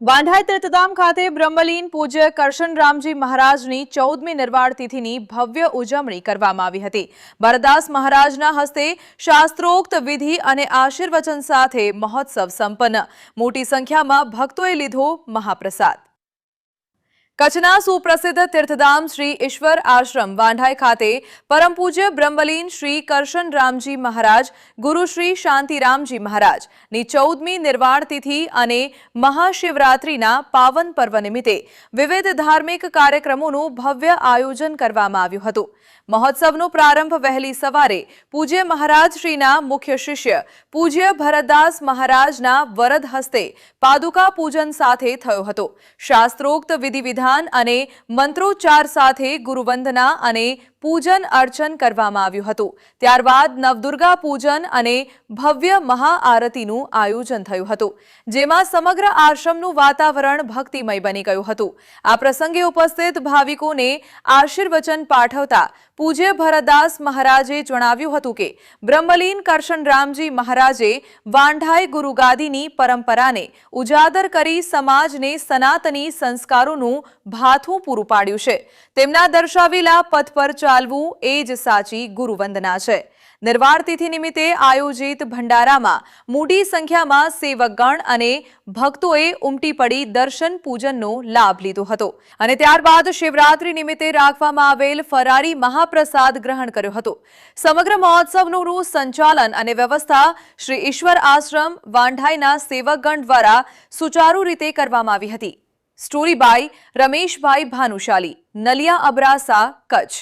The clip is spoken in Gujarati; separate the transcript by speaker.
Speaker 1: વાંઢાઈ તીર્થધામ ખાતે બ્રહ્મલીન પૂજ્ય કરશનરામજી મહારાજની 14મી નિર્વાણ તિથિની ભવ્ય ઉજવણી કરવામાં આવી હતી। ભરતદાસ મહારાજના હસ્તે શાસ્ત્રોક્ત વિધિ અને આશીર્વચન સાથે મહોત્સવ સંપન્ન। મોટી સંખ્યામાં ભક્તોએ લીધો મહાપ્રસાદ। કચ્છના સુપ્રસિદ્ધ તીર્થધામ શ્રી ઈશ્વર આશ્રમ વાંઢાઈ ખાતે પરમ પૂજ્ય બ્રહ્મલીન શ્રી કરશનરામજી મહારાજ ગુરુ શ્રી શાંતિરામજી મહારાજની 14મી નિર્વાણ તિથિ અને મહાશિવરાત્રિના પાવન પર્વ નિમિત્તે વિવિધ ધાર્મિક કાર્યક્રમોનું ભવ્ય આયોજન કરવામાં આવ્યું હતું। મહોત્સવનો પ્રારંભ વહેલી સવારે પૂજ્ય મહારાજશ્રીના મુખ્ય શિષ્ય પૂજ્ય ભરતદાસ મહારાજના વરદ હસ્તે પાદુકા પૂજન સાથે થયો હતો। શાસ્ત્રોક્ત વિધિ-વિધાન અને મંત્રોચ્ચાર સાથે ગુરુવંદના અને પૂજન અર્ચન કરવામાં આવ્યું હતું। ત્યારબાદ નવદુર્ગા પૂજન અને ભવ્ય મહાઆરતીનું આયોજન થયું હતું, જેમાં સમગ્ર આશ્રમનું વાતાવરણ ભક્તિમય બની ગયું હતું। આ પ્રસંગે ઉપસ્થિત ભાવિકોને આશીર્વચન પાઠવતા પૂજ્ય ભરતદાસ મહારાજે જણાવ્યું હતું કે બ્રહ્મલીન કરશનરામજી મહારાજે વાંઢાઈ ગુરુગાદીની પરંપરાને ઉજાગર કરી સમાજને સનાતની સંસ્કારોનું ભાથું પૂરું પાડ્યું છે। તેમના દર્શાવેલા પથ પર ચાલવું એ જ સાચી ગુરુવંદના છે। નિર્વાણ તિથિ નિમિત્તે આયોજિત ભંડારામાં મોટી સંખ્યામાં સેવકગણ અને ભક્તોએ ઉમટી પડી દર્શન પૂજનનો લાભ લીધો હતો અને ત્યારબાદ શિવરાત્રી નિમિત્તે રાખવામાં આવેલ ફરારી મહાપ્રસાદ ગ્રહણ કર્યો હતો। સમગ્ર મહોત્સવનું સંચાલન અને વ્યવસ્થા શ્રી ઈશ્વર આશ્રમ વાંઢાઈના સેવકગણ દ્વારા સુચારુ રીતે કરવામાં આવી હતી। Story by Rameshbhai Bhanushali, Naliya Abrasa, Kutch.